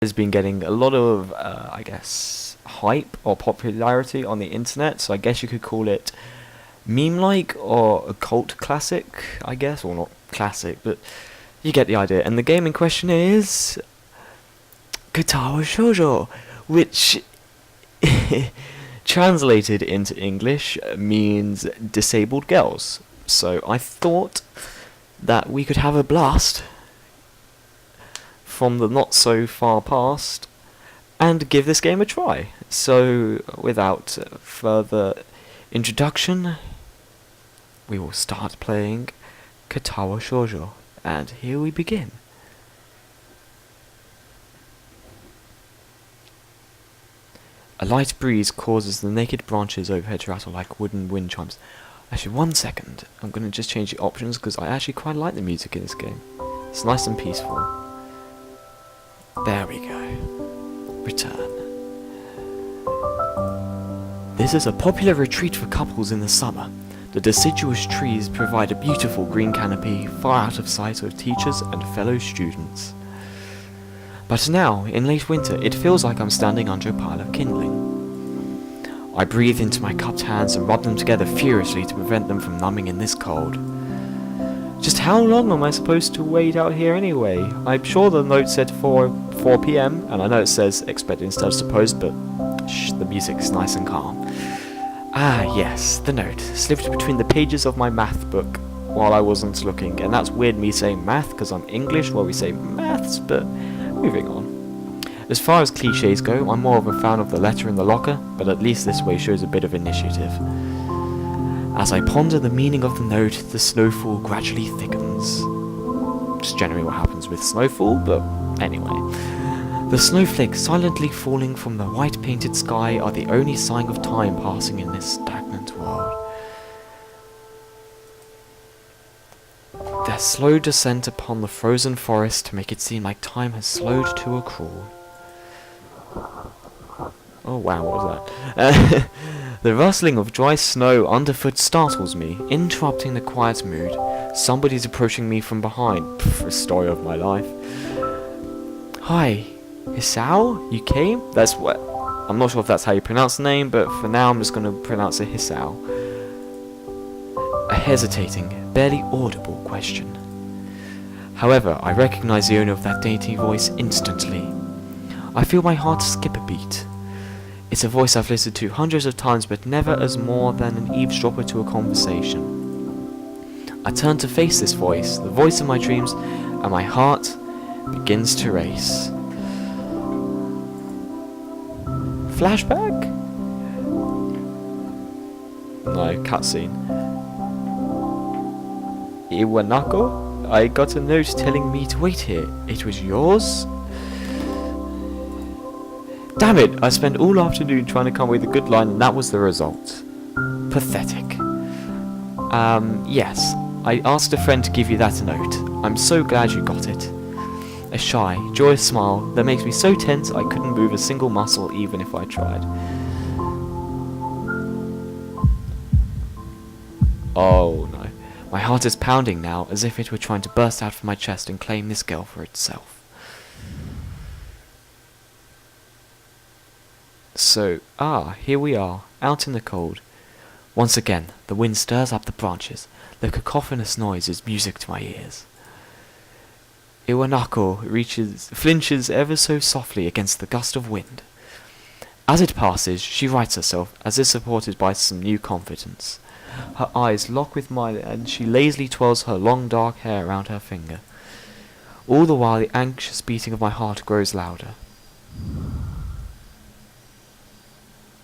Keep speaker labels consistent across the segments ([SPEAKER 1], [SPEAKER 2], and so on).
[SPEAKER 1] has been getting a lot of, I guess, hype or popularity on the internet, so I guess you could call it meme-like or a cult classic, I guess, or not classic, but you get the idea. And the game in question is Katawa Shoujo, which translated into English means disabled girls. So I thought that we could have a blast from the not so far past and give this game a try. So without further introduction, we will start playing Katawa Shoujo, and here we begin. A light breeze causes the naked branches overhead to rattle like wooden wind chimes. Actually, 1 second. I'm going to just change the options because I actually quite like the music in this game. It's nice and peaceful. There we go. Return. This is a popular retreat for couples in the summer. The deciduous trees provide a beautiful green canopy far out of sight of teachers and fellow students. But now, in late winter, it feels like I'm standing under a pile of kindling. I breathe into my cupped hands and rub them together furiously to prevent them from numbing in this cold. Just how long am I supposed to wait out here anyway? I'm sure the note said 4 PM, and I know it says expected instead of supposed, but shh, the music's nice and calm. Ah yes, the note slipped between the pages of my math book while I wasn't looking, and that's weird me saying math because I'm English while we say maths, but moving on. As far as cliches go, I'm more of a fan of the letter in the locker, but at least this way shows a bit of initiative. As I ponder the meaning of the note, the snowfall gradually thickens. Just generally what happens with snowfall, but anyway. The snowflakes silently falling from the white painted sky are the only sign of time passing in this stagnant world. Their slow descent upon the frozen forest to make it seem like time has slowed to a crawl. Oh wow, what was that? The rustling of dry snow underfoot startles me, interrupting the quiet mood. Somebody's approaching me from behind. Pff, a story of my life. Hi, Hisao? You came? That's what... I'm not sure if that's how you pronounce the name, but for now I'm just going to pronounce it Hisao. A hesitating, barely audible question. However, I recognize the owner of that dainty voice instantly. I feel my heart skip a beat. It's a voice I've listened to hundreds of times, but never as more than an eavesdropper to a conversation. I turn to face this voice, the voice of my dreams, and my heart begins to race. Flashback? No, cutscene. Iwanako? I got a note telling me to wait here. It was yours? Damn it, I spent all afternoon trying to come up with a good line and that was the result. Pathetic. Yes, I asked a friend to give you that note. I'm so glad you got it. A shy, joyous smile that makes me so tense I couldn't move a single muscle even if I tried. Oh no, my heart is pounding now as if it were trying to burst out from my chest and claim this girl for itself. So, here we are, out in the cold. Once again, the wind stirs up the branches. The cacophonous noise is music to my ears. Iwanako flinches ever so softly against the gust of wind. As it passes, she rights herself, as if supported by some new confidence. Her eyes lock with mine, and she lazily twirls her long dark hair around her finger. All the while, the anxious beating of my heart grows louder.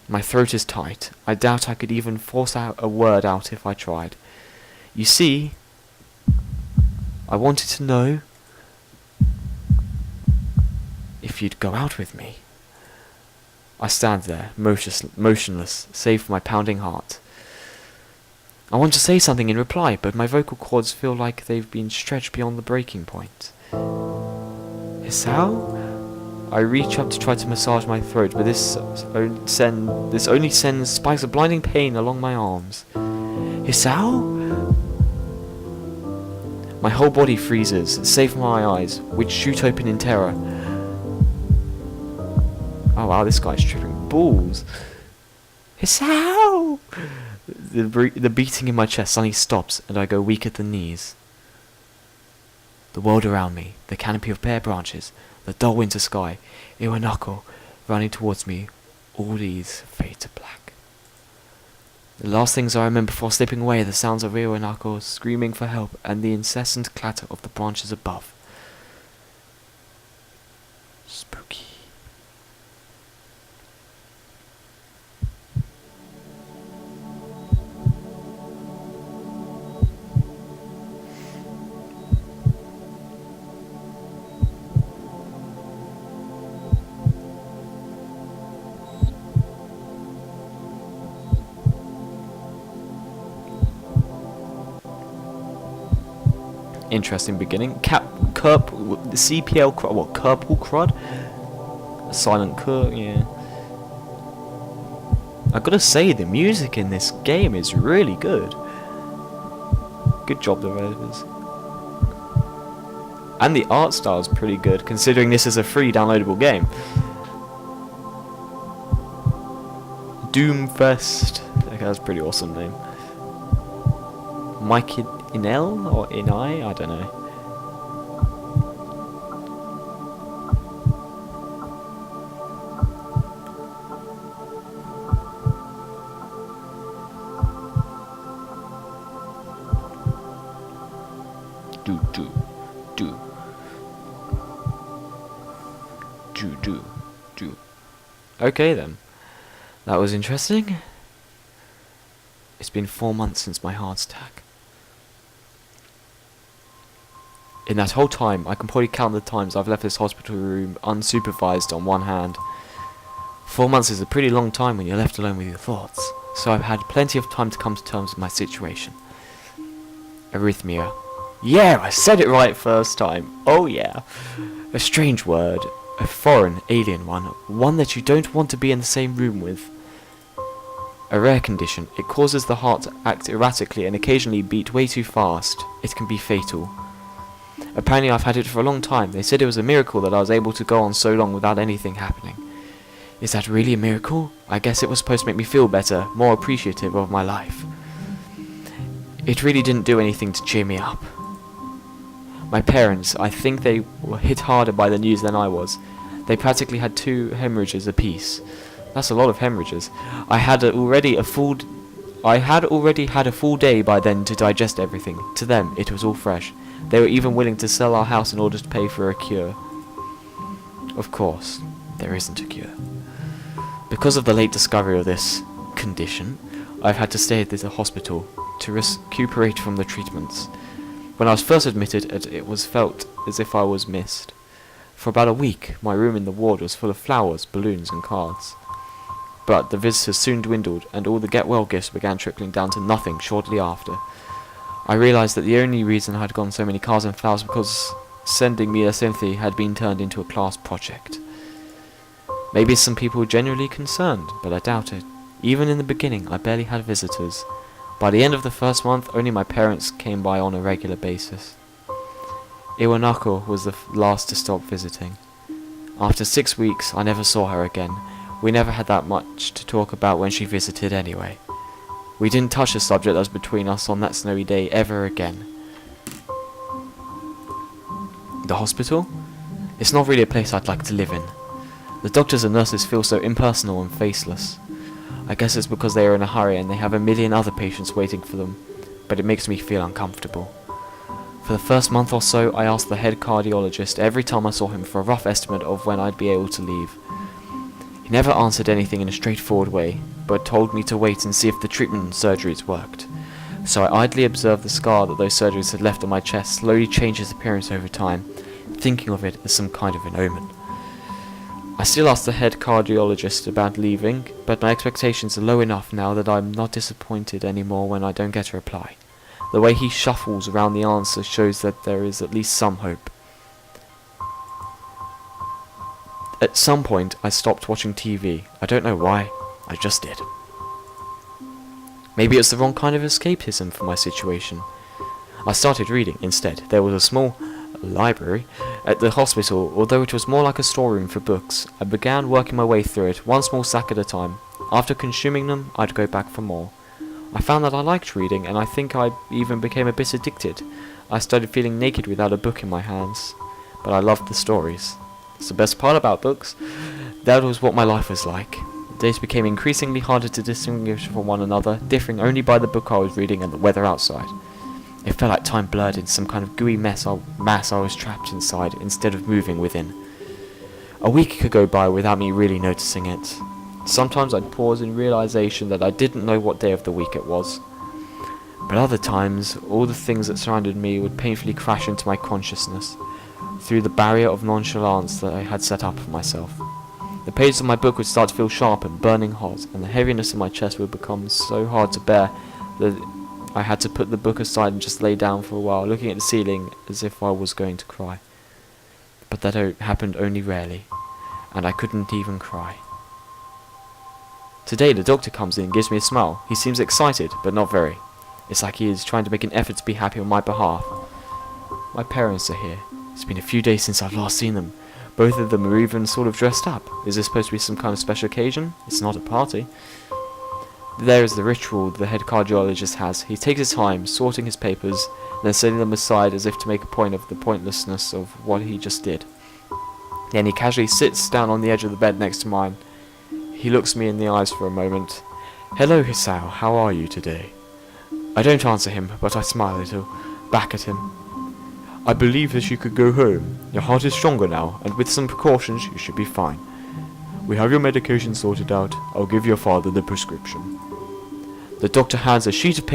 [SPEAKER 1] My throat is tight. I doubt I could even force out a word out if I tried. You see, I wanted to know if you'd go out with me. I stand there, motionless, save for my pounding heart. I want to say something in reply, but my vocal cords feel like they've been stretched beyond the breaking point. Hisao? I reach up to try to massage my throat, but this only sends spikes of blinding pain along my arms. Hisao? My whole body freezes, save for my eyes, which shoot open in terror. Oh wow, this guy's tripping balls. Hisao! The beating in my chest suddenly stops, and I go weak at the knees. The world around me, the canopy of bare branches, the dull winter sky, Iwanako running towards me, all these fade to black. The last things I remember before slipping away are the sounds of Iwanako screaming for help and the incessant clatter of the branches above. Spooky. Interesting beginning. CPL crud. What? Kerpal crud? Silent Kur. Yeah. I gotta say, the music in this game is really good. Good job, developers. And the art style is pretty good, considering this is a free downloadable game. Doomfest. Okay, that's a pretty awesome name. Mike Inel or Inai? I don't know. Okay then. That was interesting. It's been 4 months since my heart attack. In that whole time, I can probably count the times I've left this hospital room unsupervised on one hand. 4 months is a pretty long time when you're left alone with your thoughts, so I've had plenty of time to come to terms with my situation. Arrhythmia. Yeah, I said it right first time. Oh yeah. A strange word. A foreign, alien one that you don't want to be in the same room with. A rare condition. It causes the heart to act erratically and occasionally beat way too fast. It can be fatal. Apparently I've had it for a long time. They said it was a miracle that I was able to go on so long without anything happening. Is that really a miracle? I guess it was supposed to make me feel better, more appreciative of my life. It really didn't do anything to cheer me up. My parents, I think they were hit harder by the news than I was. They practically had 2 hemorrhages apiece. That's a lot of hemorrhages. I had already had a full day by then to digest everything. To them, it was all fresh. They were even willing to sell our house in order to pay for a cure. Of course, there isn't a cure. Because of the late discovery of this condition, I've had to stay at the hospital to recuperate from the treatments. When I was first admitted, it was felt as if I was missed. For about a week, my room in the ward was full of flowers, balloons, and cards. But the visitors soon dwindled, and all the get-well gifts began trickling down to nothing shortly after. I realized that the only reason I had gotten so many cards and flowers was because sending me a sympathy had been turned into a class project. Maybe some people were genuinely concerned, but I doubt it. Even in the beginning, I barely had visitors. By the end of the first month, only my parents came by on a regular basis. Iwanako was the last to stop visiting. After 6 weeks, I never saw her again. We never had that much to talk about when she visited anyway. We didn't touch the subject that was between us on that snowy day ever again. The hospital? It's not really a place I'd like to live in. The doctors and nurses feel so impersonal and faceless. I guess it's because they are in a hurry and they have a million other patients waiting for them, but it makes me feel uncomfortable. For the first month or so, I asked the head cardiologist every time I saw him for a rough estimate of when I'd be able to leave. He never answered anything in a straightforward way, but told me to wait and see if the treatment and surgeries worked. So I idly observed the scar that those surgeries had left on my chest slowly change its appearance over time, thinking of it as some kind of an omen. I still ask the head cardiologist about leaving, but my expectations are low enough now that I'm not disappointed anymore when I don't get a reply. The way he shuffles around the answer shows that there is at least some hope. At some point, I stopped watching TV. I don't know why, I just did. Maybe it's the wrong kind of escapism for my situation. I started reading instead. There was a small library At the hospital, although it was more like a storeroom for books, I began working my way through it, one small sack at a time. After consuming them, I'd go back for more. I found that I liked reading, and I think I even became a bit addicted. I started feeling naked without a book in my hands. But I loved the stories. That's the best part about books. That was what my life was like. The days became increasingly harder to distinguish from one another, differing only by the book I was reading and the weather outside. It felt like time blurred into some kind of gooey mass I was trapped inside, instead of moving within. A week could go by without me really noticing it. Sometimes I'd pause in realization that I didn't know what day of the week it was. But other times, all the things that surrounded me would painfully crash into my consciousness, through the barrier of nonchalance that I had set up for myself. The pages of my book would start to feel sharp and burning hot, and the heaviness in my chest would become so hard to bear that I had to put the book aside and just lay down for a while, looking at the ceiling as if I was going to cry. But that happened only rarely, and I couldn't even cry. Today the doctor comes in and gives me a smile. He seems excited, but not very. It's like he is trying to make an effort to be happy on my behalf. My parents are here. It's been a few days since I've last seen them. Both of them are even sort of dressed up. Is this supposed to be some kind of special occasion? It's not a party. There is the ritual the head cardiologist has. He takes his time, sorting his papers, then setting them aside as if to make a point of the pointlessness of what he just did. Then he casually sits down on the edge of the bed next to mine. He looks me in the eyes for a moment. "Hello, Hisao, how are you today?" I don't answer him, but I smile a little, back at him. "I believe that you could go home. Your heart is stronger now, and with some precautions you should be fine. We have your medication sorted out. I'll give your father the prescription." The doctor hands a sheet of paper